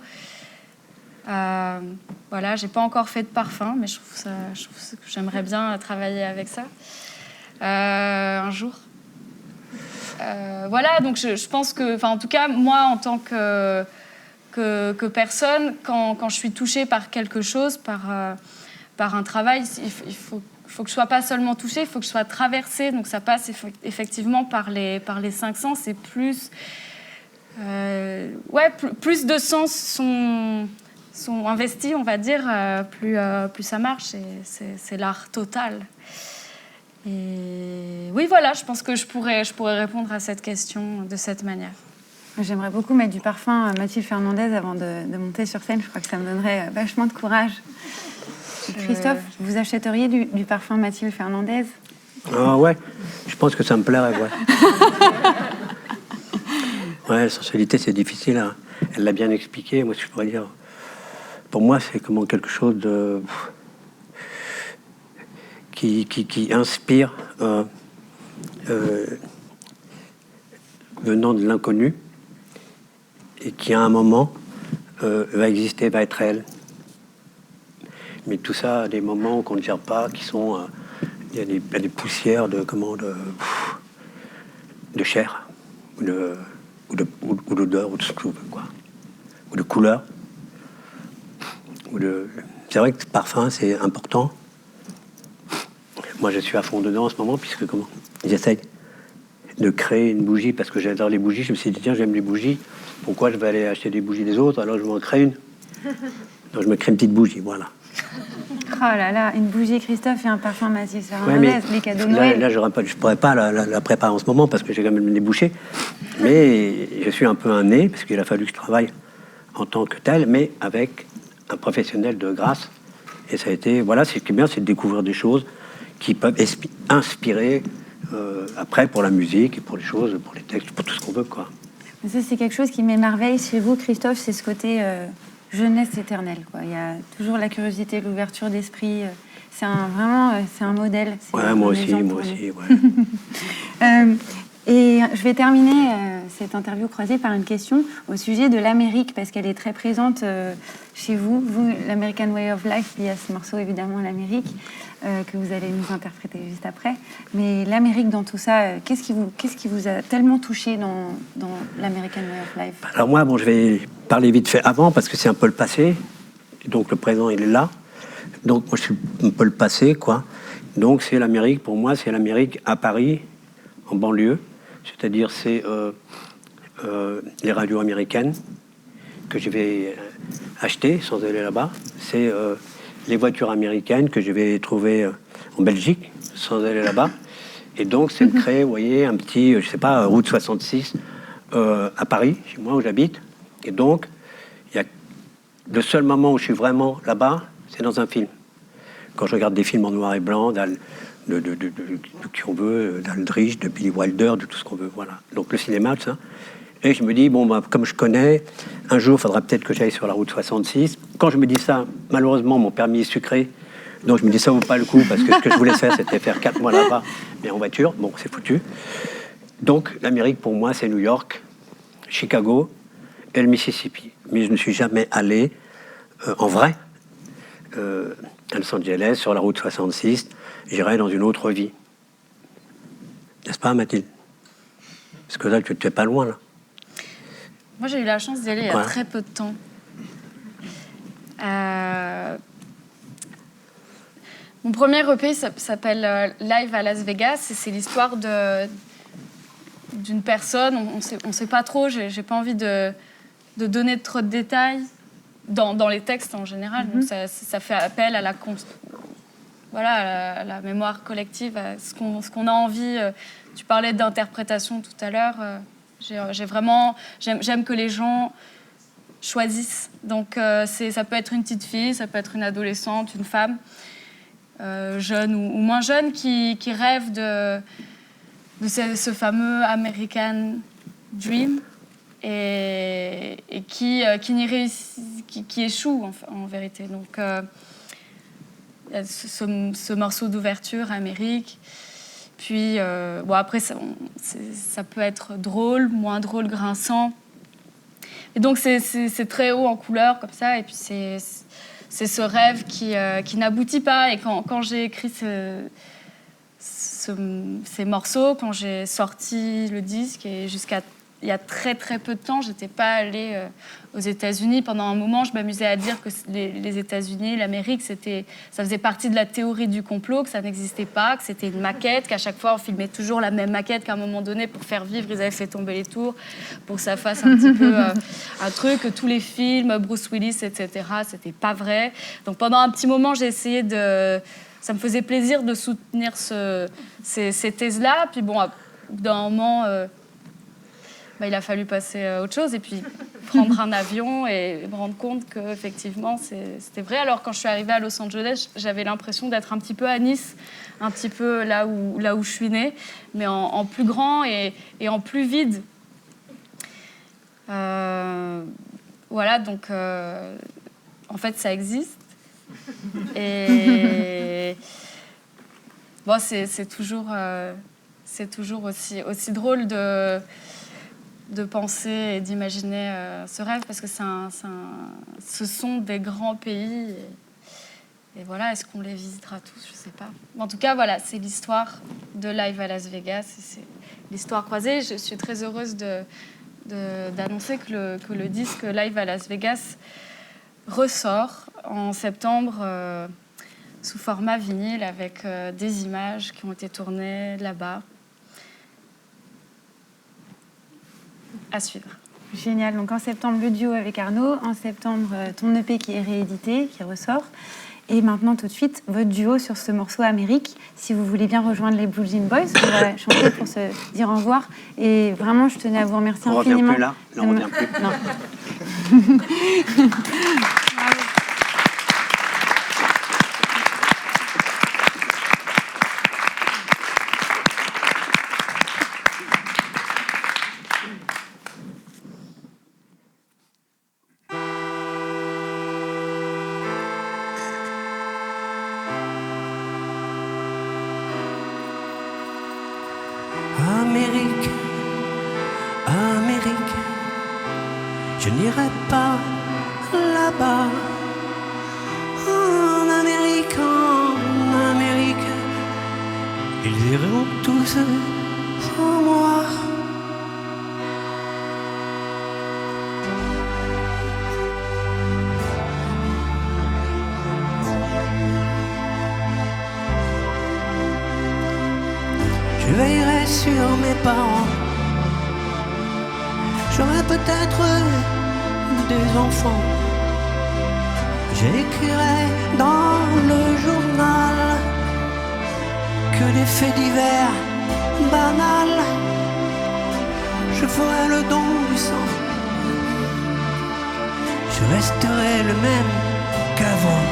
Voilà, j'ai pas encore fait de parfum, mais je trouve que j'aimerais bien travailler avec ça un jour. Voilà, donc je pense que, en tout cas, moi, en tant que personne, quand je suis touchée par quelque chose, par un travail, il faut que je sois pas seulement touchée, il faut que je sois traversée. Donc ça passe effectivement par les 5 sens. Et plus de sens sont investis, on va dire, plus ça marche. Et c'est l'art total. Et oui, voilà, je pense que je pourrais répondre à cette question de cette manière. J'aimerais beaucoup mettre du parfum à Mathilde Fernandez avant de monter sur scène. Je crois que ça me donnerait vachement de courage. Christophe, vous achèteriez du parfum Mathilde Fernandez? Ah ouais, je pense que ça me plairait, ouais. Ouais, la sensualité, c'est difficile. Hein. Elle l'a bien expliqué. Moi, ce que je pourrais dire, pour moi, c'est comment quelque chose de qui inspire venant de l'inconnu et qui, à un moment, va exister, va être réel. Mais tout ça a des moments qu'on ne gère pas, qui sont... Il y a des poussières de chair, ou d'odeur, ou de ce que vous voulez, quoi. Ou de couleur. C'est vrai que le parfum, c'est important. Moi, je suis à fond dedans en ce moment, puisque j'essaye de créer une bougie, parce que j'adore les bougies. Je me suis dit, tiens, j'aime les bougies. Pourquoi je vais aller acheter des bougies des autres? Alors, je m'en crée une. Donc, je me crée une petite bougie, voilà. Oh là là, une bougie Christophe et un parfum Mathilde Fernandez, les cadeaux de Noël. Là, je ne pourrais pas la préparer en ce moment parce que j'ai quand même des bouchées. Mais je suis un peu un nez parce qu'il a fallu que je travaille en tant que tel, mais avec un professionnel de grâce. Et ça a été, voilà, ce qui est bien, c'est de découvrir des choses qui peuvent inspirer après pour la musique et pour les choses, pour les textes, pour tout ce qu'on veut, quoi. Ça, c'est quelque chose qui m'émerveille chez vous, Christophe, c'est ce côté jeunesse éternelle, quoi. Il y a toujours la curiosité, l'ouverture d'esprit. C'est un modèle. Ouais, moi aussi, ouais. Et je vais terminer cette interview croisée par une question au sujet de l'Amérique, parce qu'elle est très présente chez vous. Vous, l'American Way of Life, il y a ce morceau, évidemment, l'Amérique, que vous allez nous interpréter juste après. Mais l'Amérique dans tout ça, qu'est-ce qui vous a tellement touché dans l'American Way of Life? Alors moi, je vais parler vite fait avant, parce que c'est un peu le passé. Donc le présent, il est là. Donc moi, je suis un peu le passé, quoi. Donc c'est l'Amérique, pour moi, c'est l'Amérique à Paris, en banlieue. C'est-à-dire, c'est les radios américaines que je vais acheter sans aller là-bas. C'est les voitures américaines que je vais trouver en Belgique sans aller là-bas. Et donc, c'est de créer, vous voyez, un petit, je sais pas, route 66 à Paris, chez moi où j'habite. Et donc, il y a le seul moment où je suis vraiment là-bas, c'est dans un film. Quand je regarde des films en noir et blanc, de qui on veut, d'Aldrich, de Billy Wilder, de tout ce qu'on veut. Voilà. Donc le cinéma, tout ça. Et je me dis, bon, bah, comme je connais, un jour, il faudra peut-être que j'aille sur la route 66. Quand je me dis ça, malheureusement, mon permis est sucré. Donc je me dis, ça vaut pas le coup, parce que ce que je voulais faire, c'était faire 4 mois là-bas, mais en voiture. Bon, c'est foutu. Donc l'Amérique, pour moi, c'est New York, Chicago et le Mississippi. Mais je ne suis jamais allé en vrai à Los Angeles, sur la route 66. J'irai dans une autre vie. N'est-ce pas, Mathilde? Parce que là, tu n'es pas loin, là. Moi, j'ai eu la chance d'y aller il y a très peu de temps. Mon premier EP s'appelle Live à Las Vegas, et c'est l'histoire d'une personne. On sait pas trop, j'ai pas envie de donner trop de détails dans les textes en général. Donc ça fait appel à à la mémoire collective, à ce qu'on a envie. Tu parlais d'interprétation tout à l'heure. J'aime que les gens choisissent. Donc ça peut être une petite fille, ça peut être une adolescente, une femme, jeune ou moins jeune, qui rêve de ce fameux American Dream et qui échoue en vérité. Donc il y a ce morceau d'ouverture, Amérique. Puis, après, ça peut être drôle, moins drôle, grinçant. Et donc, c'est très haut en couleur, comme ça. Et puis, c'est ce rêve qui n'aboutit pas. Et quand j'ai écrit ces morceaux, quand j'ai sorti le disque, et jusqu'à il y a très, très peu de temps, je n'étais pas allée aux États-Unis. Pendant un moment, je m'amusais à dire que les États-Unis, l'Amérique, ça faisait partie de la théorie du complot, que ça n'existait pas, que c'était une maquette, qu'à chaque fois, on filmait toujours la même maquette, qu'à un moment donné, pour faire vivre, ils avaient fait tomber les tours, pour que ça fasse un petit peu un truc, que tous les films, Bruce Willis, etc., c'était pas vrai. Donc pendant un petit moment, j'ai essayé ça me faisait plaisir de soutenir ces thèses-là. Puis bon, d'un moment... il a fallu passer à autre chose et puis prendre un avion et me rendre compte qu'effectivement, c'était vrai. Alors, quand je suis arrivée à Los Angeles, j'avais l'impression d'être un petit peu à Nice, un petit peu là où je suis née, mais en plus grand et en plus vide. Voilà, donc, en fait, ça existe. Et bon, c'est toujours aussi drôle de penser et d'imaginer ce rêve, parce que ce sont des grands pays. Et voilà, est-ce qu'on les visitera tous? Je ne sais pas. En tout cas, voilà, c'est l'histoire de Live à Las Vegas. Et c'est l'histoire croisée. Je suis très heureuse d'annoncer que le disque Live à Las Vegas ressort en septembre sous format vinyle, avec des images qui ont été tournées là-bas. À suivre. Génial. Donc en septembre, le duo avec Arnaud. En septembre, ton EP qui est réédité, qui ressort. Et maintenant, tout de suite, votre duo sur ce morceau Amérique. Si vous voulez bien rejoindre les Blue Jean Boys, on va chanter pour se dire au revoir. Et vraiment, je tenais à vous remercier infiniment. On revient plus là. Non, on revient plus. Non. Amérique, Amérique, je n'irai pas là-bas. En Amérique, ils iront tous sans moi. Je veillerai sur mes parents. J'aurai peut-être des enfants. J'écrirai dans le journal que des faits divers banals. Je ferai le don du sang. Je resterai le même qu'avant.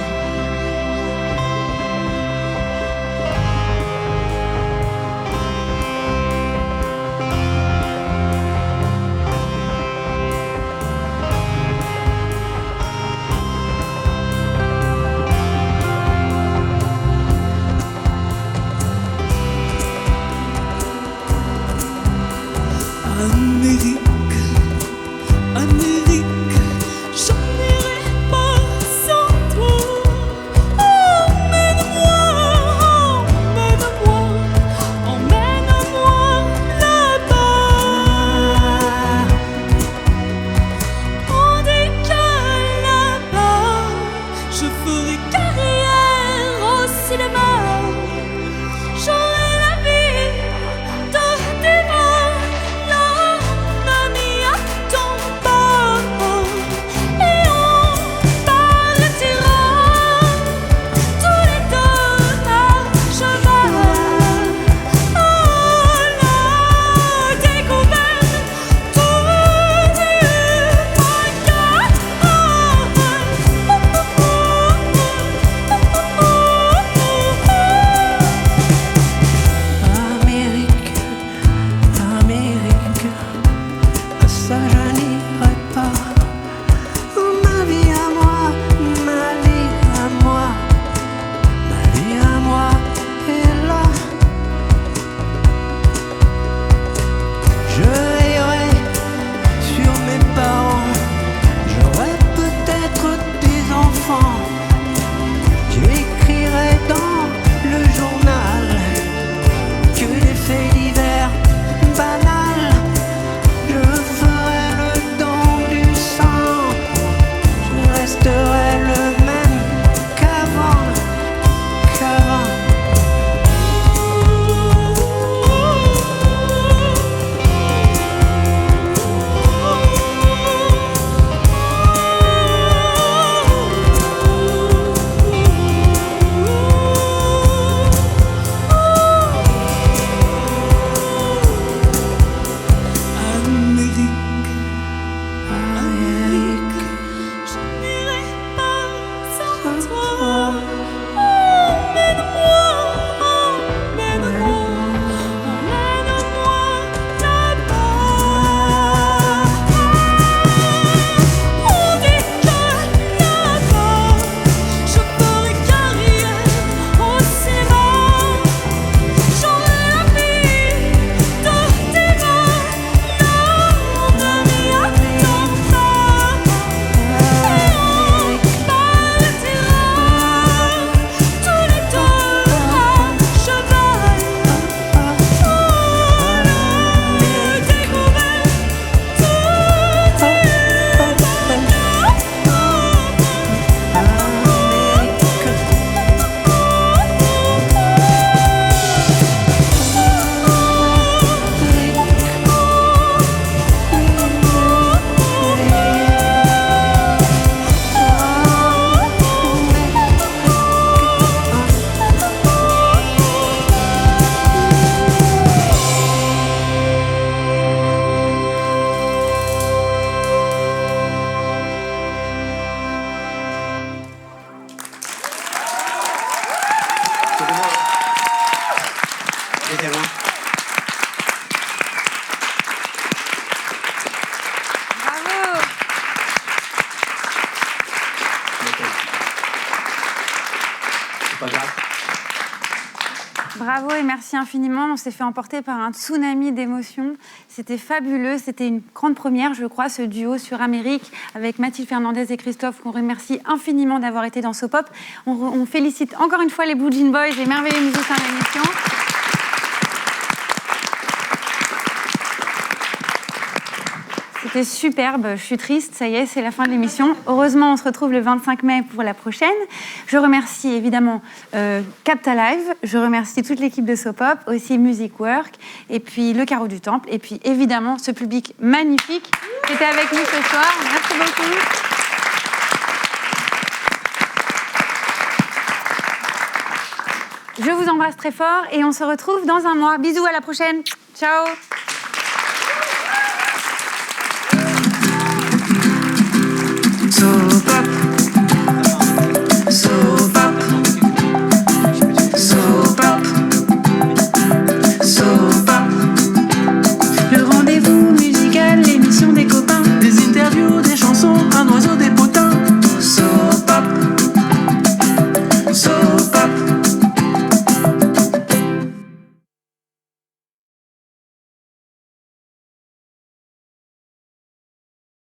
Bravo et merci infiniment. On s'est fait emporter par un tsunami d'émotions. C'était fabuleux. C'était une grande première, je crois, ce duo sur Amérique avec Mathilde Fernandez et Christophe, qu'on remercie infiniment d'avoir été dans Sopop. On félicite encore une fois les Blue Jean Boys, les merveilleux musiciens de l'émission. C'était superbe, je suis triste, ça y est, c'est la fin de l'émission. Heureusement, on se retrouve le 25 mai pour la prochaine. Je remercie évidemment Capta Live, je remercie toute l'équipe de Sopop, aussi Music Work, et puis le Carreau du Temple, et puis évidemment ce public magnifique qui était avec nous ce soir. Merci beaucoup. Je vous embrasse très fort et on se retrouve dans un mois. Bisous, à la prochaine. Ciao.